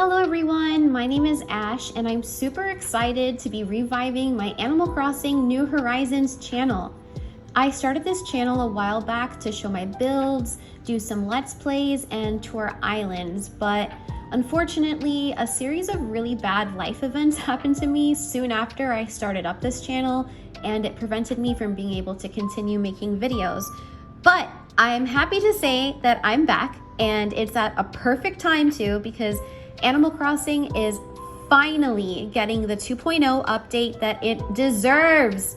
Hello everyone, my name is Ash and I'm super excited to be reviving my Animal Crossing New Horizons channel. I started this channel a while back to show my builds, do some Let's Plays, and tour islands, but unfortunately a series of really bad life events happened to me soon after I started up this channel, and it prevented me from being able to continue making videos. But I am happy to say that I'm back, and it's at a perfect time too, because Animal Crossing is finally getting the 2.0 update that it deserves.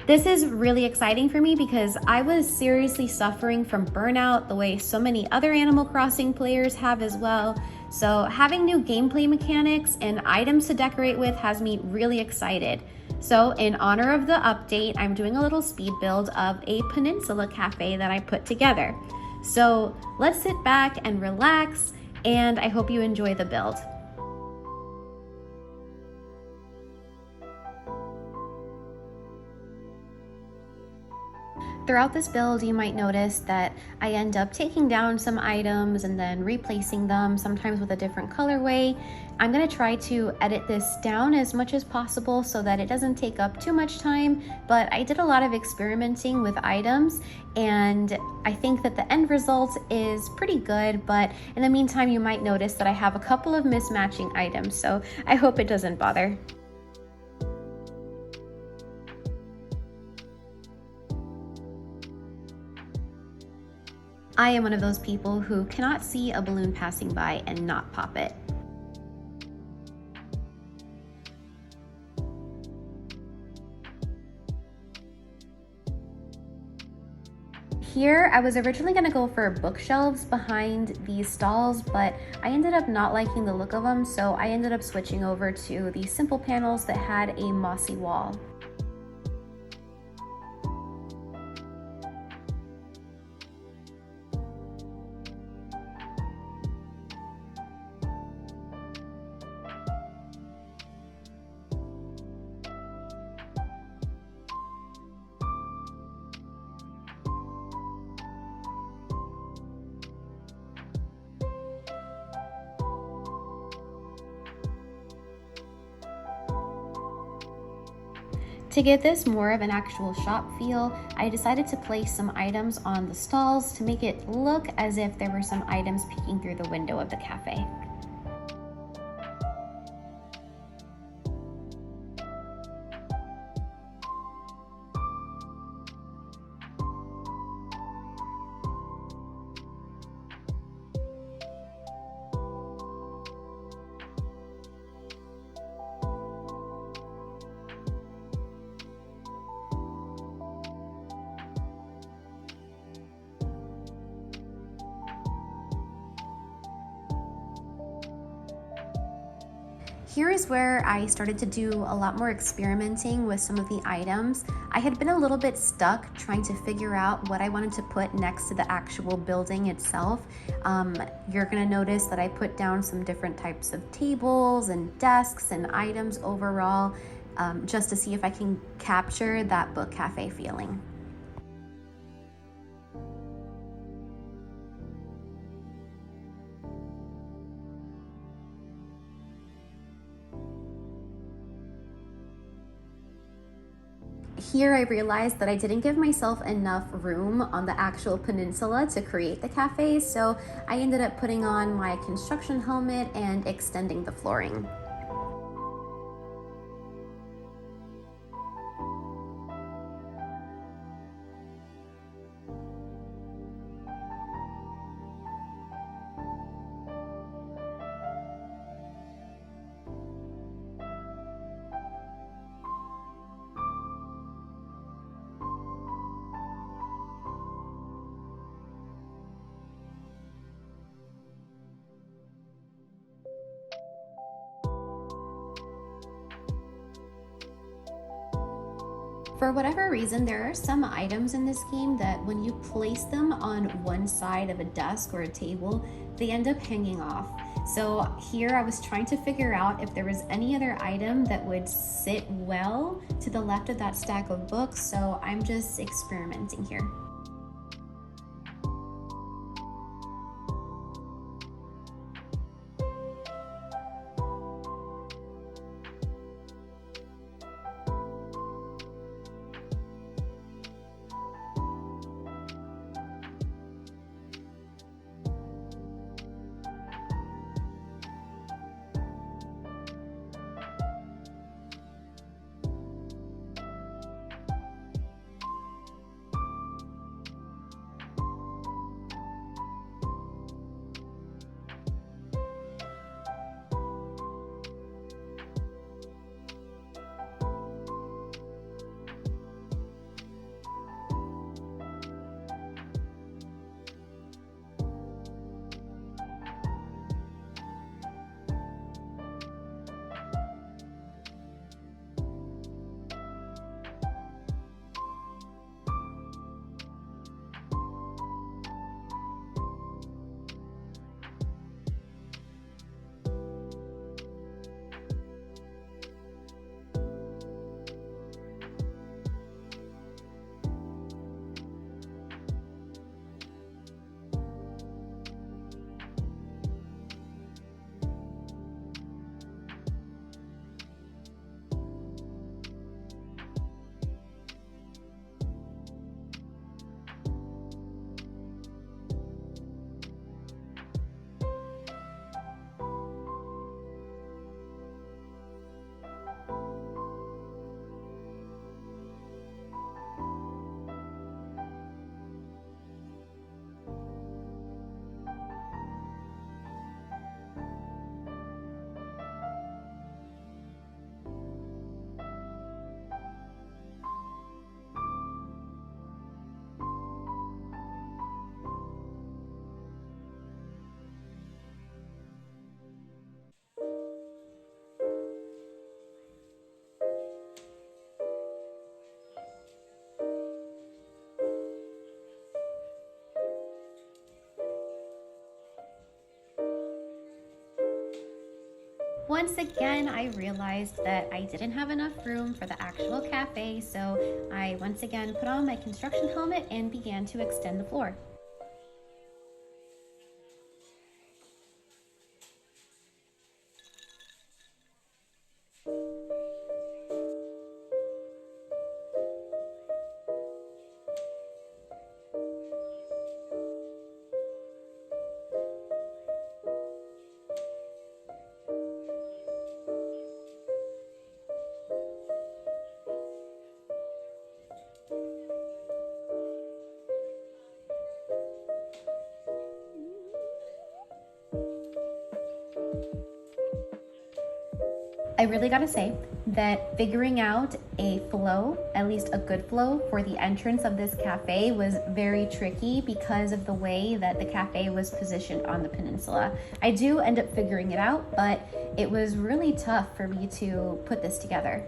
This is really exciting for me because I was seriously suffering from burnout the way so many other Animal Crossing players have as well. So having new gameplay mechanics and items to decorate with has me really excited. So in honor of the update, I'm doing a little speed build of a peninsula cafe that I put together. So let's sit back and relax, and I hope you enjoy the build. Throughout this build, you might notice that I end up taking down some items and then replacing them, sometimes with a different colorway. I'm gonna try to edit this down as much as possible so that it doesn't take up too much time, but I did a lot of experimenting with items, and I think that the end result is pretty good, but in the meantime, you might notice that I have a couple of mismatching items, so I hope it doesn't bother. I am one of those people who cannot see a balloon passing by and not pop it. Here, I was originally going to go for bookshelves behind these stalls, but I ended up not liking the look of them, so I ended up switching over to these simple panels that had a mossy wall. To give this more of an actual shop feel, I decided to place some items on the stalls to make it look as if there were some items peeking through the window of the cafe. Here is where I started to do a lot more experimenting with some of the items. I had been a little bit stuck trying to figure out what I wanted to put next to the actual building itself. You're gonna notice that I put down some different types of tables and desks and items overall, just to see if I can capture that book cafe feeling. Here I realized that I didn't give myself enough room on the actual peninsula to create the cafe, so I ended up putting on my construction helmet and extending the flooring. For whatever reason, there are some items in this game that when you place them on one side of a desk or a table, they end up hanging off. So here I was trying to figure out if there was any other item that would sit well to the left of that stack of books, so I'm just experimenting here. Once again, I realized that I didn't have enough room for the actual cafe, so I once again put on my construction helmet and began to extend the floor. I really gotta say that figuring out a flow, at least a good flow, for the entrance of this cafe was very tricky because of the way that the cafe was positioned on the peninsula. I do end up figuring it out, but it was really tough for me to put this together.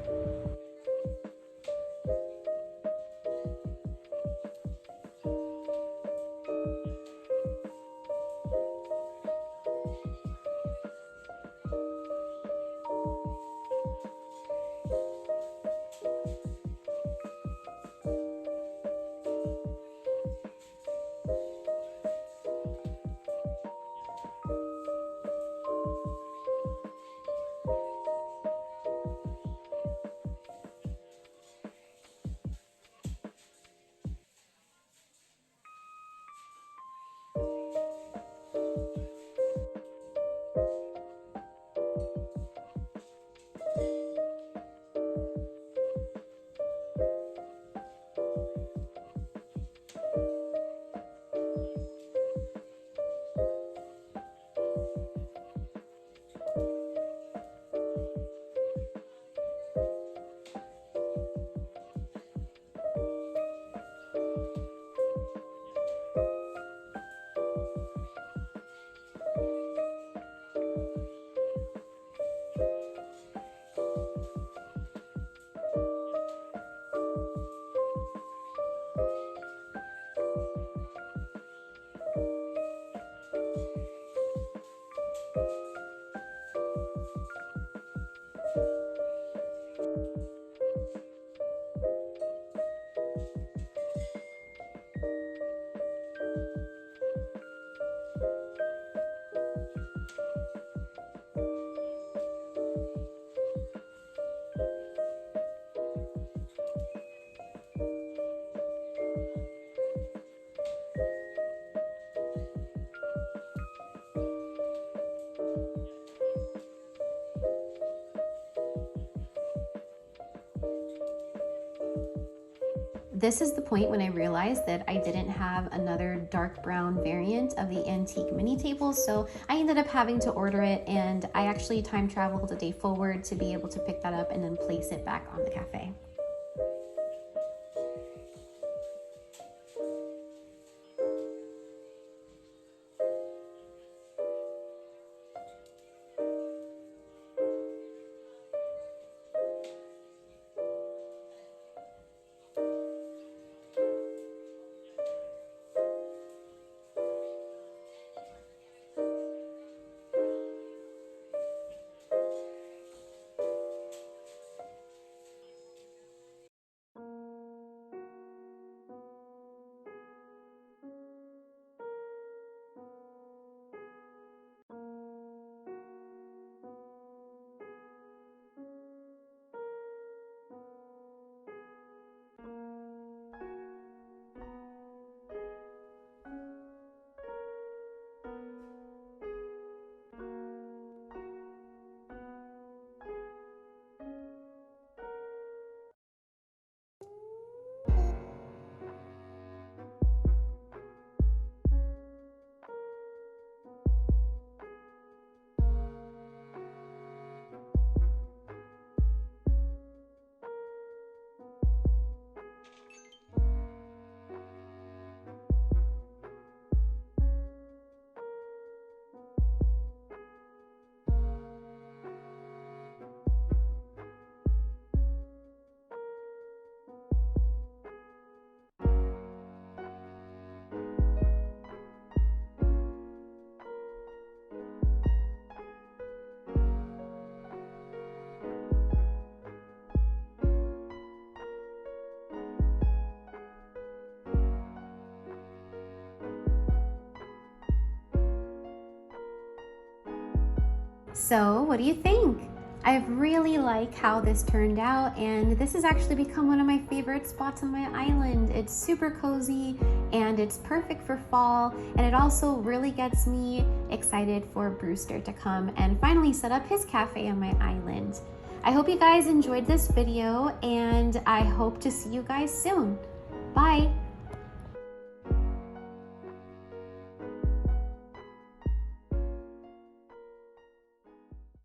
This is the point when I realized that I didn't have another dark brown variant of the antique mini table, so I ended up having to order it, and I actually time traveled a day forward to be able to pick that up and then place it back on the cafe. So what do you think? I really like how this turned out, and this has actually become one of my favorite spots on my island. It's super cozy and it's perfect for fall, and it also really gets me excited for Brewster to come and finally set up his cafe on my island. I hope you guys enjoyed this video, and I hope to see you guys soon. Bye!